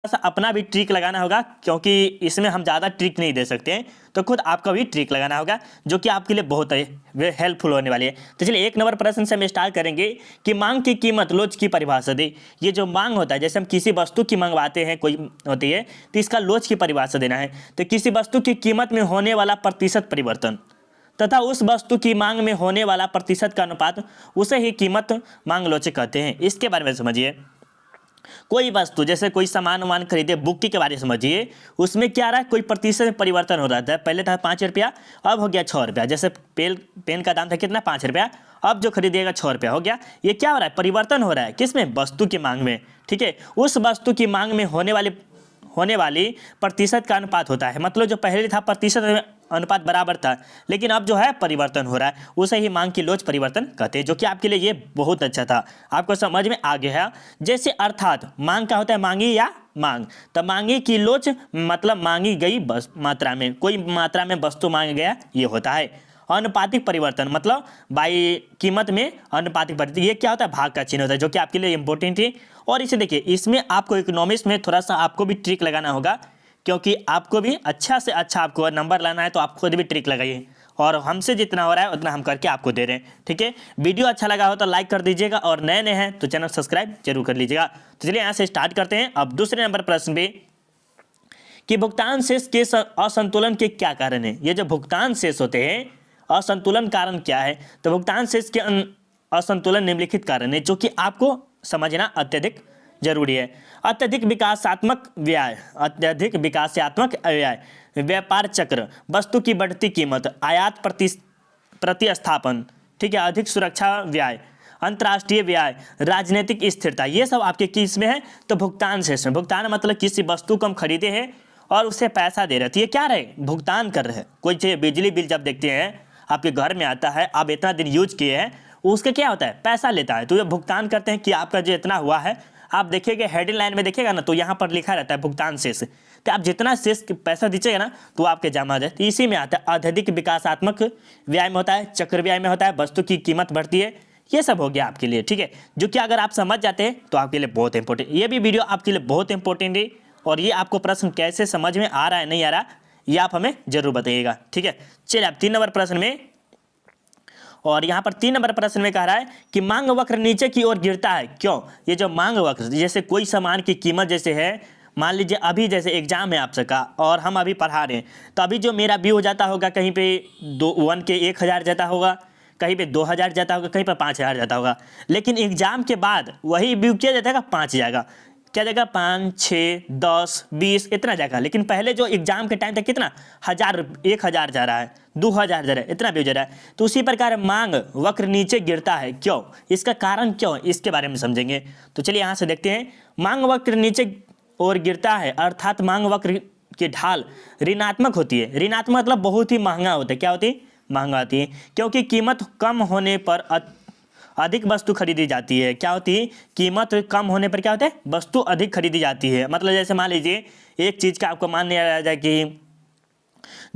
सा अपना भी ट्रिक लगाना होगा, क्योंकि इसमें हम ज़्यादा ट्रिक नहीं दे सकते हैं, तो खुद आपका भी ट्रिक लगाना होगा जो कि आपके लिए बहुत वे हेल्पफुल होने वाली है। तो चलिए 1 नंबर प्रश्न से हम स्टार्ट करेंगे कि मांग की कीमत लोच की परिभाषा दे। ये जो मांग होता है, जैसे हम किसी वस्तु की मंगवाते हैं कोई होती है, तो इसका लोच की परिभाषा देना है। तो किसी वस्तु की कीमत में होने वाला प्रतिशत परिवर्तन तथा उस वस्तु की मांग में होने वाला प्रतिशत का अनुपात, उसे ही कीमत मांग लोच कहते हैं। इसके बारे में समझिए। कोई वस्तु जैसे कोई सामान वामान खरीदे, बुक के बारे में समझिए, उसमें क्या रहा है, कोई प्रतिशत में परिवर्तन हो रहा था। पहले था 5 रुपया, अब हो गया 6 रुपया। जैसे पेन का दाम था कितना, 5 रुपया, अब जो खरीदिएगा 6 रुपया हो गया। ये क्या हो रहा है, परिवर्तन हो रहा है किसमें, वस्तु की मांग में। ठीक है, उस वस्तु की मांग में होने वाली प्रतिशत का अनुपात होता है। मतलब जो पहले था प्रतिशत अनुपात बराबर था, लेकिन अब जो है परिवर्तन हो रहा है, उसे ही मांग की लोच परिवर्तन कहते हैं, जो कि आपके लिए ये बहुत अच्छा था, आपको समझ में आ गया है। जैसे अर्थात मांग का होता है मांगी या मांग, तो मांगी की लोच मतलब मांगी गई मात्रा में, कोई मात्रा में वस्तु मांग गया, ये होता है। अनुपातिक परिवर्तन मतलब बाई कीमत में अनुपातिक परिवर्तन, ये क्या होता है, भाग का चिन्ह होता है, जो कि आपके लिए इंपॉर्टेंट है। और इसे देखिए, इसमें आपको इकोनॉमिक्स में थोड़ा सा आपको भी ट्रिक लगाना होगा, क्योंकि आपको भी अच्छा से अच्छा आपको नंबर लाना है, तो आप खुद भी ट्रिक लगाइए, और हमसे जितना हो रहा है उतना हम करके आपको दे रहे हैं। ठीक है, वीडियो अच्छा लगा हो तो लाइक कर दीजिएगा, और नए नए हैं तो चैनल सब्सक्राइब जरूर कर लीजिएगा। तो चलिए यहाँ से स्टार्ट करते हैं अब दूसरे नंबर प्रश्न पे, कि भुगतान शेष के असंतुलन के क्या कारण है। ये जो भुगतान शेष होते हैं, असंतुलन कारण क्या है, तो भुगतान शेष के असंतुलन निम्नलिखित कारण है, जो कि आपको समझना अत्यधिक जरूरी है। अत्यधिक विकासात्मक व्यय, अत्यधिक विकासात्मक व्यय, व्यापार चक्र, वस्तु की बढ़ती कीमत, आयात प्रतिस्थापन, ठीक है, अधिक सुरक्षा व्यय, अंतर्राष्ट्रीय व्यय, राजनीतिक स्थिरता, ये सब आपके किस में है, तो भुगतान शेष में। भुगतान मतलब किसी वस्तु को हम खरीदे हैं और उसे पैसा दे रहे थे, ये क्या रहे, भुगतान कर रहे हैं। कोई चाहिए बिजली बिल जब देखते हैं आपके घर में आता है, आप इतना दिन यूज किए हैं, उसका क्या होता है, पैसा लेता है, तो ये भुगतान करते हैं कि आपका जो इतना हुआ है। आप देखिएगा हेडिंग लाइन में देखिएगा ना, तो यहाँ पर लिखा रहता है भुगतान शेष, तो आप जितना शेष पैसा दीजिएगा ना, तो आपके जमा हो जाए। तो इसी में आता है अत्यधिक विकासात्मक व्यय में होता है, चक्र व्यय में होता है, वस्तु की कीमत बढ़ती है, ये सब हो गया आपके लिए। ठीक है, जो कि अगर आप समझ जाते हैं तो आपके लिए बहुत इंपॉर्टेंट, ये भी वीडियो आपके लिए बहुत इंपॉर्टेंट है। और ये आपको प्रश्न कैसे समझ में आ रहा है नहीं आ रहा, ये आप हमें जरूर बताइएगा। ठीक है, चलिए अब 3 नंबर प्रश्न में, और यहाँ पर 3 नंबर प्रश्न में कह रहा है कि मांग वक्र नीचे की ओर गिरता है, क्यों। ये जो मांग वक्र, जैसे कोई सामान की कीमत जैसे है, मान लीजिए अभी जैसे एग्जाम है आप सबका और हम अभी पढ़ा रहे हैं, तो अभी जो मेरा व्यू जाता होगा, कहीं पे 1 के 1000 जाता होगा, कहीं पे 2000 जाता होगा, कहीं पर 5000 जाता होगा, लेकिन एग्जाम के बाद वही व्यू क्या जाता है, 5 जाएगा, क्या जाएगा, 5, 6, 10, 20 इतना जाएगा। लेकिन पहले जो एग्जाम के टाइम तक कितना 1000 जा रहा है, 2000 जा रहा है, इतना भी जा रहा है। तो उसी प्रकार मांग वक्र नीचे गिरता है, क्यों, इसका कारण क्यों, इसके बारे में समझेंगे। तो चलिए यहाँ से देखते हैं, मांग वक्र नीचे और गिरता है, अर्थात मांग वक्र की ढाल ऋणात्मक होती है। ऋणात्मक मतलब बहुत ही महंगा होता है, क्या होती है, महंगा होती है, क्योंकि कीमत कम होने पर अधिक वस्तु खरीदी जाती है। क्या होती है, कीमत कम होने पर क्या होता है, वस्तु अधिक खरीदी जाती है। मतलब जैसे मान लीजिए एक चीज़ का आपको मान लिया जाए कि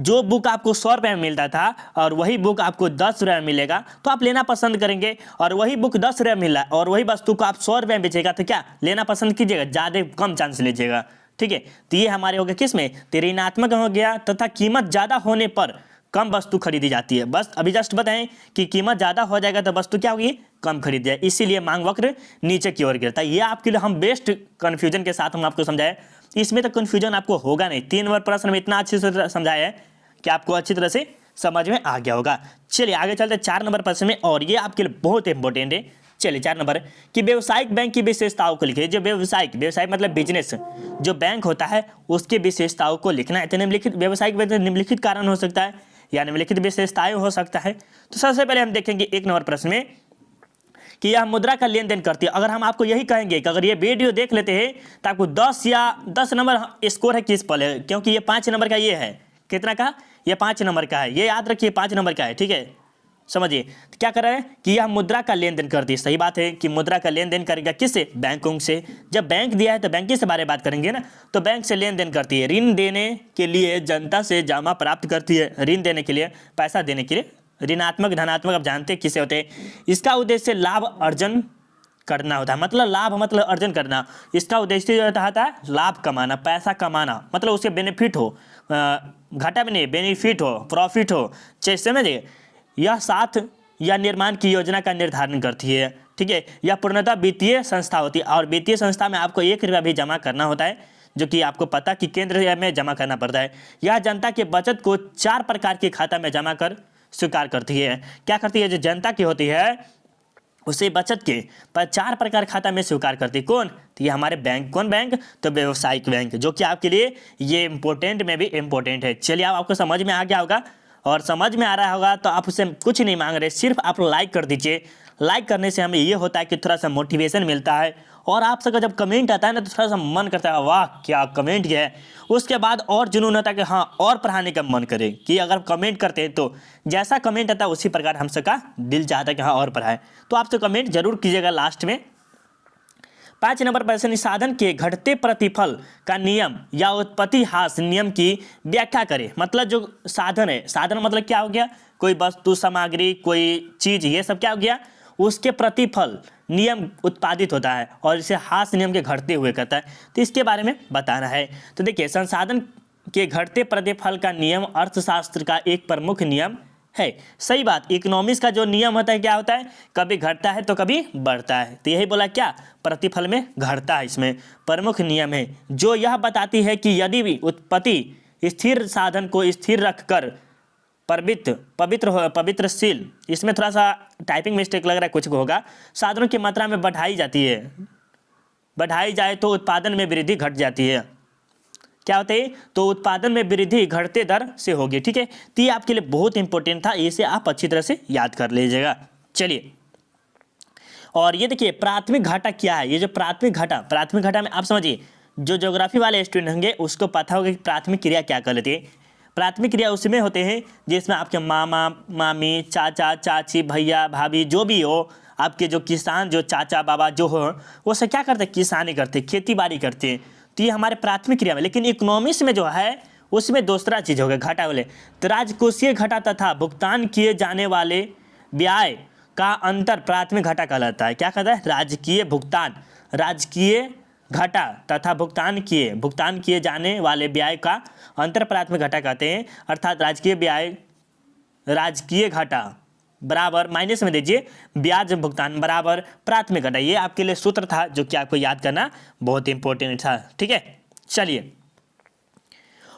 जो बुक आपको 100 रुपये में मिलता था और वही बुक आपको 10 रुपये में मिलेगा, तो आप लेना पसंद करेंगे। और वही बुक 10 रुपये में मिल रहा है और वही वस्तु को आप 100 रुपये में बेचेगा, तो क्या लेना पसंद कीजिएगा, ज़्यादा कम चांस लीजिएगा। ठीक है, तो ये हमारे हो गए किस में, ऋणात्मक हो गया, तथा कीमत ज़्यादा होने पर कम वस्तु खरीदी जाती है। बस अभी जस्ट बताएं कि कीमत ज़्यादा हो जाएगा तो वस्तु क्या होगी, कम खरीदी जाए, इसीलिए मांग वक्र नीचे की ओर गिरता है। ये आपके लिए हम बेस्ट कन्फ्यूजन के साथ हम आपको समझाए, इसमें तो कन्फ्यूजन आपको होगा नहीं। 3 नंबर प्रश्न में इतना अच्छे से समझाया है कि आपको अच्छी तरह से समझ में आ गया होगा। चलिए आगे चलते 4 नंबर प्रश्न में, और ये आपके लिए बहुत इंपॉर्टेंट है। चलिए 4 नंबर, कि व्यवसायिक बैंक की विशेषताओं को लिखिए। जो व्यवसायिक मतलब बिजनेस जो बैंक होता है उसकी विशेषताओं को लिखना है। तो निम्नलिखित व्यवसायिक निम्नलिखित कारण हो सकता है या निम्नलिखित विशेषताएं हो सकता है। तो सबसे पहले हम देखेंगे 1 नंबर प्रश्न में, कि यह मुद्रा का लेन देन करती है। अगर हम आपको यही कहेंगे कि अगर ये वीडियो देख लेते हैं तो आपको 10 नंबर स्कोर है किस पर है, क्योंकि ये 5 नंबर का ये है, कितना का, ये 5 नंबर का है, ये याद रखिए 5 नंबर का है। ठीक है, समझिए तो क्या कर रहा है कि यह मुद्रा का लेन देन करती है। सही बात है कि मुद्रा का लेन देन करेगा किससे, बैंकों से। जब बैंक दिया है तो बैंक के बारे में बात करेंगे ना, तो बैंक से लेन देन करती है। ऋण देने के लिए जनता से जमा प्राप्त करती है, ऋण देने के लिए, पैसा देने के लिए। ऋणात्मक धनात्मक आप जानते हैं किसे होते हैं। इसका उद्देश्य लाभ अर्जन करना होता है, मतलब लाभ मतलब अर्जन करना। इसका उद्देश्य जो होता है लाभ कमाना, पैसा कमाना, मतलब उससे बेनिफिट हो, घाटा भी नहीं, बेनिफिट हो, प्रॉफिट हो, चाहिए समझिए। यह साथ या निर्माण की योजना का निर्धारण करती है, ठीक है। यह पूर्णतः वित्तीय संस्था होती है और वित्तीय संस्था में आपको 1 रुपया भी जमा करना होता है, जो कि आपको पता कि केंद्र में जमा करना पड़ता है। यह जनता के बचत को 4 प्रकार के खाता में जमा कर स्वीकार करती है। क्या करती है? जो जनता की होती है उसे बचत के पर 4 प्रकार खाता में स्वीकार करती है। कौन? तो ये हमारे बैंक। कौन बैंक? तो व्यवसायिक बैंक, जो कि आपके लिए ये इंपॉर्टेंट में भी इंपॉर्टेंट है। चलिए अब आपको समझ में आ गया होगा, और समझ में आ रहा होगा तो आप उससे कुछ नहीं मांग रहे, सिर्फ आप लाइक कर दीजिए। लाइक करने से हमें ये होता है कि थोड़ा सा मोटिवेशन मिलता है, और आप सबका जब कमेंट आता है ना तो थोड़ा सा मन करता है वाह क्या कमेंट किया है। उसके बाद और जुनून आता है कि हाँ और पढ़ाने का मन करे, कि अगर कमेंट करते हैं तो जैसा कमेंट आता है उसी प्रकार हम सबका दिल चाहता है कि हाँ और पढ़ाए। तो आप तो कमेंट जरूर कीजिएगा लास्ट में। 5 नंबर प्रश्न, साधन के घटते प्रतिफल का नियम या उत्पत्ति हास नियम की व्याख्या करें। मतलब जो साधन है, साधन मतलब क्या हो गया? कोई वस्तु सामग्री, कोई चीज, ये सब क्या हो गया? उसके प्रतिफल नियम उत्पादित होता है और इसे हास नियम के घटते हुए कहता है। तो इसके बारे में बताना है। तो देखिए, संसाधन के घटते प्रतिफल का नियम अर्थशास्त्र का एक प्रमुख नियम है। सही बात, इकोनॉमिक्स का जो नियम होता है क्या होता है? कभी घटता है तो कभी बढ़ता है। तो यही बोला क्या? प्रतिफल में घटता है, इसमें प्रमुख नियम है, जो यह बताती है कि यदि भी उत्पत्ति स्थिर साधन को स्थिर रखकर पवित्रशील, इसमें थोड़ा सा टाइपिंग मिस्टेक लग रहा है, कुछ होगा, साधनों की मात्रा में बढ़ाई जाती है, बढ़ाई जाए तो उत्पादन में वृद्धि घट जाती है। क्या होता है? तो उत्पादन में वृद्धि घटते दर से होगी, ठीक है। तो ये आपके लिए बहुत इंपॉर्टेंट था, इसे आप अच्छी तरह से याद कर लीजिएगा। चलिए, और ये देखिए प्राथमिक घाटा क्या है। ये जो प्राथमिक घाटा में आप समझिए, जो ज्योग्राफी वाले स्टूडेंट होंगे उसको पता होगा कि प्राथमिक क्रिया क्या कहलाती है। प्राथमिक क्रिया उसमें होते हैं जिसमें आपके मामा मामी, चाचा चाची, भैया भाभी, जो भी हो, आपके जो किसान, जो चाचा बाबा जो हो, वो सब क्या करते हैं? किसानी करते हैं, खेती बाड़ी करते हैं। तो ये हमारे प्राथमिक क्रिया में। लेकिन इकोनॉमिक्स में जो है उसमें दूसरा चीज हो गया, घाटा वाले। तो राजकोषीय घाटा तथा भुगतान किए जाने वाले व्यय का अंतर प्राथमिक घाटा कहलाता है। क्या कहता है? राजकीय भुगतान, राजकीय घाटा तथा भुगतान किए जाने वाले व्यय का अंतर प्राथमिक घाटा कहते हैं। अर्थात राजकीय घाटा बराबर माइनस में दीजिए ब्याज भुगतान बराबर प्राथमिक घाटा। ये आपके लिए सूत्र था जो कि आपको याद करना बहुत इंपॉर्टेंट था, ठीक है। चलिए,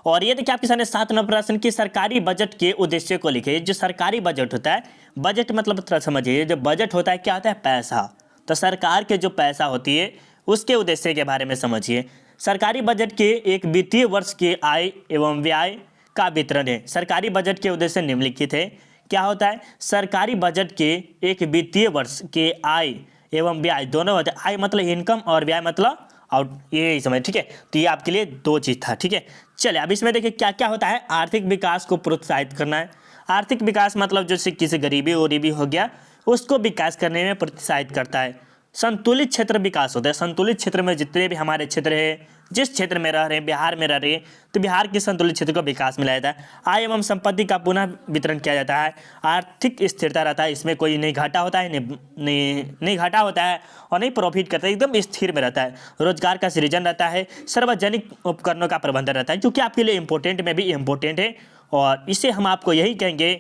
और ये देखिए आपके सामने 7 नंबर प्रश्न की सरकारी बजट के उद्देश्य को लिखे। जो सरकारी बजट होता है, बजट मतलब थोड़ा समझिए, जो बजट होता है क्या होता है? पैसा। तो सरकार के जो पैसा होती है उसके उद्देश्य के बारे में समझिए। सरकारी बजट के एक वित्तीय वर्ष के आय एवं व्यय का वितरण है। सरकारी बजट के उद्देश्य निम्नलिखित है। क्या होता है? सरकारी बजट के एक वित्तीय वर्ष के आय एवं व्यय दोनों होते हैं। आय मतलब इनकम और व्यय मतलब आउट, ये समझ, ठीक है। तो ये आपके लिए 2 चीज था, ठीक है। चलिए, अब इसमें देखिए क्या क्या होता है। आर्थिक विकास को प्रोत्साहित करना है। आर्थिक विकास मतलब जैसे किसी गरीबी हो गया, उसको विकास करने में प्रोत्साहित करता है। संतुलित क्षेत्र विकास होता है। संतुलित क्षेत्र में जितने भी हमारे क्षेत्र है, जिस क्षेत्र में रह रहे हैं, बिहार में रह रहे हैं, तो बिहार के संतुलित क्षेत्र को विकास मिला जाता है। आय एवं संपत्ति का पुनः वितरण किया जाता है। आर्थिक स्थिरता रहता है, इसमें कोई नहीं घाटा होता है, नहीं घाटा होता है और नहीं प्रॉफिट करता है, एकदम स्थिर में रहता है। रोजगार का सृजन रहता है। सार्वजनिक उपकरणों का प्रबंधन रहता है, जो कि आपके लिए इंपॉर्टेंट में भी इंपॉर्टेंट है। और इसे हम आपको यही कहेंगे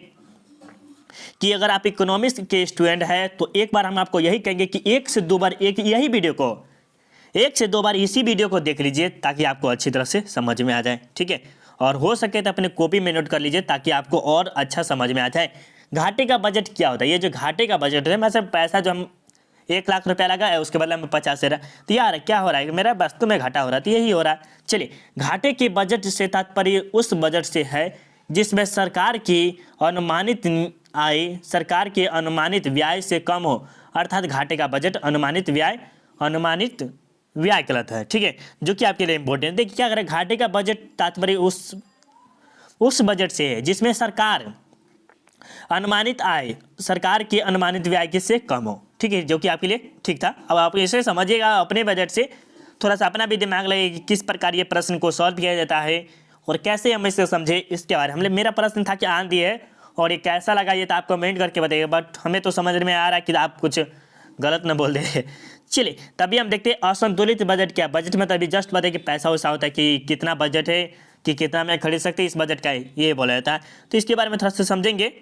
कि अगर आप इकोनॉमिक्स के स्टूडेंट हैं तो एक बार हम आपको यही कहेंगे कि 1 से 2 बार यही वीडियो को 1 से 2 बार इसी वीडियो को देख लीजिए, ताकि आपको अच्छी तरह से समझ में आ जाए, ठीक है। और हो सके तो अपने कॉपी में नोट कर लीजिए ताकि आपको और अच्छा समझ में आ जाए। घाटे का बजट क्या होता है? ये जो घाटे का बजट है, मतलब पैसा जो हम 1 लाख रुपया लगा है उसके बदले में 50 दे रहा है, तो यार क्या हो रहा है? मेरा वस्तु में घाटा हो रहा है, तो यही हो रहा है। चलिए, घाटे के बजट से तात्पर्य उस बजट से है जिसमें सरकार की अनुमानित आय सरकार के अनुमानित व्यय से कम हो, अर्थात घाटे का बजट अनुमानित व्यय कहलाता है, ठीक है, जो कि आपके लिए इंपॉर्टेंट। देखिए क्या करें, घाटे का बजट तात्पर्य उस बजट से है जिसमें सरकार अनुमानित आय सरकार के अनुमानित व्यय के से कम हो, ठीक है, जो कि आपके लिए ठीक था। अब आप इसे समझिएगा अपने बजट से, थोड़ा सा अपना भी दिमाग लगे कि किस प्रकार ये प्रश्न को सॉल्व किया जाता है और कैसे हम इसे समझे, इसके बारे में। मेरा प्रश्न था कि आंधी है और ये कैसा लगा ये तो आप कमेंट करके बताइए, बट हमें तो समझ में आ रहा है कि आप कुछ गलत न बोल दे। चलिए तभी हम देखते हैं असंतुलित बजट क्या। बजट में तभी जस्ट बताए कि पैसा वैसा होता है कि कितना बजट है कि कितना में खरीद सकते हैं, इस बजट का ये बोला जाता है। तो इसके बारे में थोड़ा सा समझेंगे।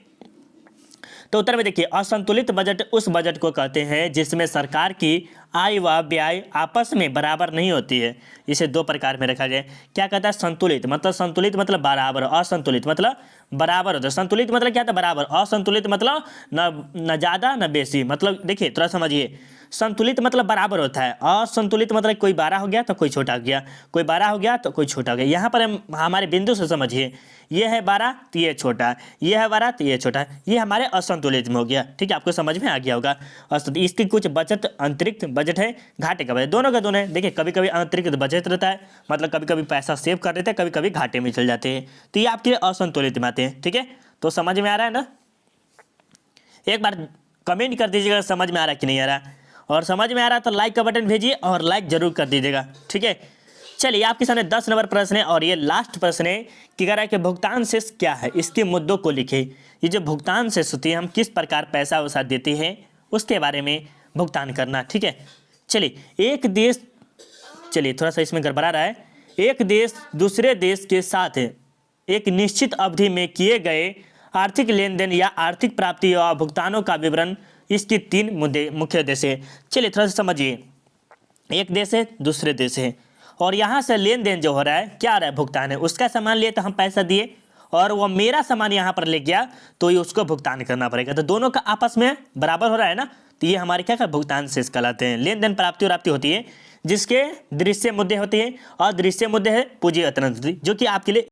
तो उत्तर में देखिए असंतुलित बजट उस बजट को कहते हैं जिसमें सरकार की आय व व्यय आपस में बराबर नहीं होती है। इसे दो प्रकार में रखा जाए। क्या कहता है संतुलित मतलब बराबर, असंतुलित मतलब बराबर होता है। संतुलित मतलब क्या था बराबर, असंतुलित मतलब न ज़्यादा न बेसी। मतलब देखिए थोड़ा समझिए, संतुलित मतलब बराबर होता है, असंतुलित मतलब कोई बड़ा हो गया तो कोई छोटा हो गया, कोई बड़ा हो गया तो कोई छोटा हो गया। यहाँ पर हम हमारे बिंदु से समझिए, ये है बड़ा तो ये छोटा है, ये है बड़ा तो ये छोटा है, ये हमारे असंतुलित में हो गया। ठीक है, आपको समझ में आ गया होगा। इसकी कुछ बचत अतिरिक्त बजट है, घाटे का बजट, दोनों का दोनों है। देखिए कभी कभी अतिरिक्त बचत रहता है, मतलब कभी कभी पैसा सेव कर देते हैं, कभी कभी घाटे में चल जाते हैं, तो ये आपके असंतुलित में आते हैं। ठीक है, तो समझ में आ रहा है ना। एक बार कमेंट कर दीजिएगा समझ में आ रहा है कि नहीं आ रहा, और समझ में आ रहा है तो लाइक का बटन भेजिए और लाइक जरूर कर दीजिएगा। ठीक है, चलिए आपके सामने 10 नंबर प्रश्न है और ये लास्ट प्रश्न है कि कह रहा है कि भुगतान शेष क्या है, इसके मुद्दों को लिखे। ये जो भुगतान शेष होती है, हम किस प्रकार पैसा वैसा देते हैं उसके बारे में भुगतान करना। ठीक है, चलिए एक देश, चलिए थोड़ा सा इसमें गड़बड़ा रहा है। एक देश दूसरे देश के साथ एक निश्चित अवधि में किए गए आर्थिक लेन देन या आर्थिक प्राप्ति या भुगतानों का विवरण, इसकी 3 मुद्दे मुख्य उद्देश्य है। चलिए थोड़ा सा समझिए, एक देश है दूसरे देश है और यहाँ से लेन देन जो हो रहा है क्या आ रहा है, भुगतान है। उसका सामान लिए तो हम पैसा दिए और वो मेरा सामान यहाँ पर ले गया तो ये उसको भुगतान करना पड़ेगा, तो दोनों का आपस में बराबर हो रहा है ना, तो ये हमारे क्या भुगतान शेष कहलाते हैं। लेन देन प्राप्ति और प्राप्ति होती है जिसके दृश्य मुद्दे होते हैं और दृश्य मुद्दे है पूंजी अंतरण, जो कि आपके लिए